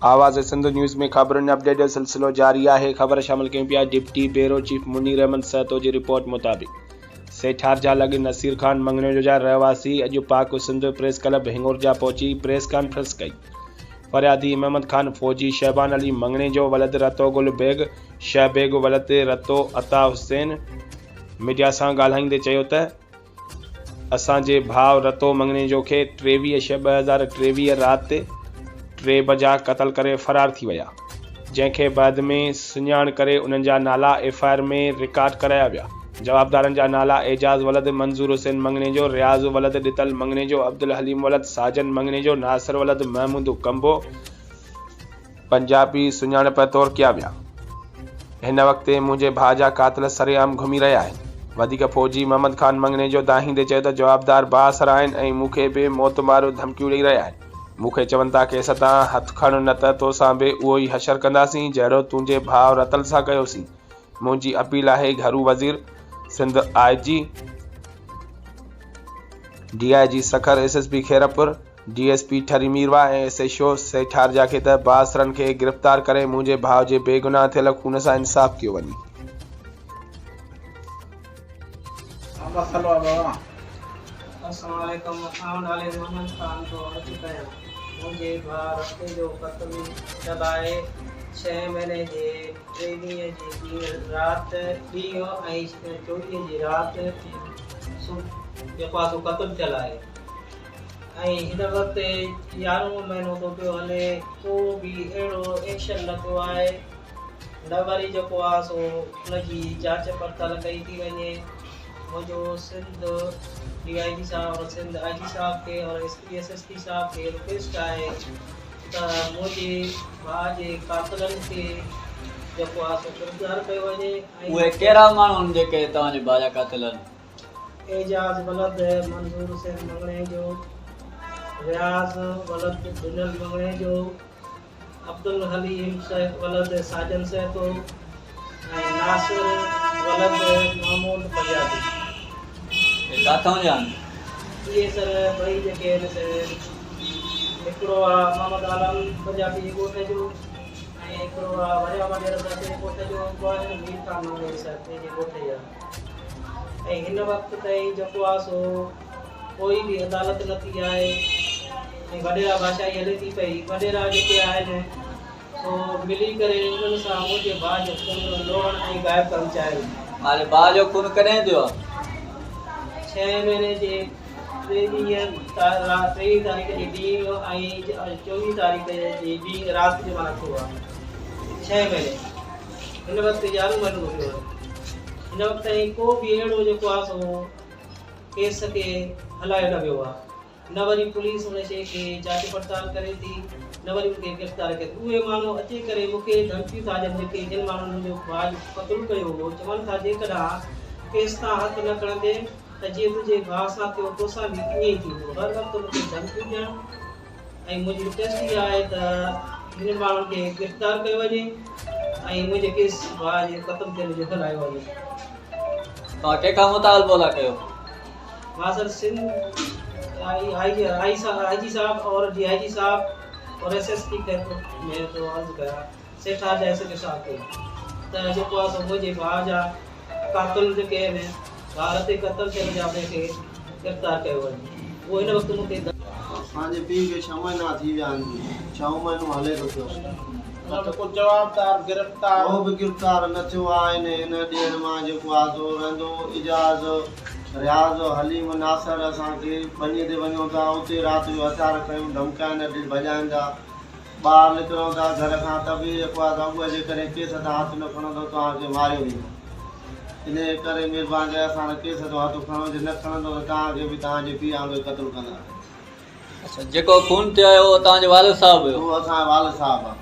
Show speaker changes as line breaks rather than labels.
आवाज़ सिंध न्यूज़ में खबरुनि अपडेट जो सिलसिलो जारी है। खबर शामिल कयूं पिया। Deputy bureau chief Munir Ahmed Sahto जी रिपोर्ट मुताबिक़ सेठार जा लॻ नसीर खान मंगनेजो जा रहवासी अॼु पाक सिंध प्रेस क्लब हिंगोरजा पहुची प्रेस कॉन्फ्रेंस कई। फरियादी महमद खान फौजी, शहबान अली मंगनेजो वलद रतो गुल बेग, शहबेग वलद रतो अता हुसैन मीडिया सां ॻाल्हाईंदे चयो त असांजे भाउ रतो मंगनेजो खे 23/6/2023 राति 3 बजा क़तल करे फरार थी विया, जंहिंखे बाद में सुञाण करे उन्हनि जा नाला FIR में रिकॉर्ड कराया विया। जवाबदारनि जा नाला एजाज़ वलद मंजूर हुसैन मंगनेजो, रियाज़ वलद दितल मंगनेजो, अब्दुल हलीम वलद साजन मंगनेजो, नासिर वलद महमूद कंबो पंजाबी सुञाणप तौर कया विया। हिन वक़्तु मुंहिंजे भाउ जा कातिल सरेआम घुमी रहिया आहिनि। वधीक फौजी महमद खान मंगनेजो दाहींदे चयो त जवाबदार बासर आहिनि ऐं मूंखे बि मौत मारियो धमकियूं ॾेई रहिया आहिनि। मूंखे चवनि था केस तां हथ खण, न त तोसां बि उहो ई हशर कंदासीं जहिड़ो तुंहिंजे भाउ रतल सां कयोसीं। मुंहिंजी अपील आहे घरू वज़ीर Sindh IG, DIG Sukkur, SSP Khairpur, DSP ठरी मीरवा ऐं SHO सेठार जा खे त बासरनि खे गिरफ़्तार करे मुंहिंजे भाउ जे बेगुनाह थियल खून सां इंसाफ़ कयो वञे।
महमद खान को अर्ज़ु कयां मुंहिंजे भाउ रते जो क़त्ल दॿाए 6 महीने जे 23 जी राति ॾींहुं ऐं 24 जी राति जेको आहे सो क़त्ल थियल आहे ऐं हिन वक़्तु 11 महीनो थो पियो हले, को बि अहिड़ो एक्शन न कयो आहे, न वरी जेको आहे सो हुनजी जांच पड़ताल कई थी वञे। मुझे सिंध DIG साहब और सिंध IG साहब के और SSP साहब के रिक्वेस्ट है त मुझे भाउ जे कातिलनि खे जेको आहे सो गिरफ़्तार कयो वञे।
उहे कहिड़ा माण्हू आहिनि जेके तव्हांजे भाउ जा कातिल आहिनि?
एजाज़ वलद मंजूर हुसैन मंगनेजो, रियाज़ वलद दितल मंगनेजो, अब्दुल हलीम वलद साजन सहतो ऐं नासिर वलद महमूद पंजाबी।
किथां जा आहिनि?
इहे सर ॿई जेके आहिनि हिकिड़ो आहे मोहम्मद आलम पंजाबी ॻोठ जो ऐं हिकिड़ो आहे वरिया वॾेर जे ॻोठ जो, आहे मीर खान मंगनेजो साहिब जे ॻोठ जा। ऐं हिन वक़्तु ताईं जेको आहे सो कोई बि अदालत न थी आहे ऐं वॾेरा भाषाई हले थी पई। वॾेरा जेके आहिनि सो मिली करे उन्हनि सां मुंहिंजे भाउ जो खून लोहण ऐं गाइब करणु चाहिनि।
हाणे भाउ जो खून कॾहिं थियो आहे?
6 महीने जे 23 तारीख़ जे ॾींहुं ऐं 24 तारीख़ जे ॾींहुं राति जो माना थियो आहे। 6 महीने हिन वक़्तु 11 महीनो थियो आहे। हिन वक़्तु ताईं को बि अहिड़ो जेको आहे सो केस खे हलायो न वियो आहे। न वरी पुलिस हुन शइ खे जांच पड़ताल करे थी, न वरी उनखे गिरफ़्तार करे। उहे माण्हू अची करे मूंखे धमकियूं था ॾियनि जेके जिन माण्हुनि मुंहिंजो भाउ क़त्ल कयो हो। चवनि था जेकॾहिं केस तां हथ न खणंदे त जीअं तुंहिंजे भाउ सां थियो तोसां बि ईअं ई थींदो। हर वक़्तु मूंखे धमकियूं ॾियणु ऐं मुंहिंजी रिक्वेस्ट इहा आहे त हिन माण्हुनि खे गिरफ़्तार कयो वञे ऐं मुंहिंजे केस भाउ जे क़त्ल थियण जो हलायो वञे।
तव्हां कंहिंखां मुतालबो था कयो?
मां सर सिंध IG साहब और DIG साहब और SSP के में तो अर्ज़ कया सेठार जा SHO साहब खे त जेको आहे सो मुंहिंजे भाउ जा कातिल जेके आहिनि, भाउ ते क़त्ल थियल जा खे गिरफ़्तार कयो वञे। उहो हिन वक़्तु मूंखे
असांजे पीउ खे 6 महीना थी विया आहिनि, 6 महीनो हले थो पियो।
को जवाबदार गिरफ़्तार
उहो बि गिरफ़्तार न थियो आहे। हिन ॾींहं मां जेको आहे सो रहंदो एजाज़, रियाज़, हलीम, नासिर असांखे पणीअ ते वञूं था, उते राति जो हथियार खयूं, धमकाइनि, भॼाइनि था, ॿाहिरि निकिरूं था घर खां त बि जेको आहे उहे जे करे केस तां हथ न खणंदो तव्हांखे मारियो वेंदो। इन करे महिरबानी करे असां केस जो हथ खणो, जे न खणंदो त तव्हांखे बि तव्हांजे पीउ वांगुरु क़त्ल कंदा।
अच्छा, जेको खून थियो आहे उहो तव्हांजो वालिद साहब हुयो?
उहो असांजो वालिद साहब आहे।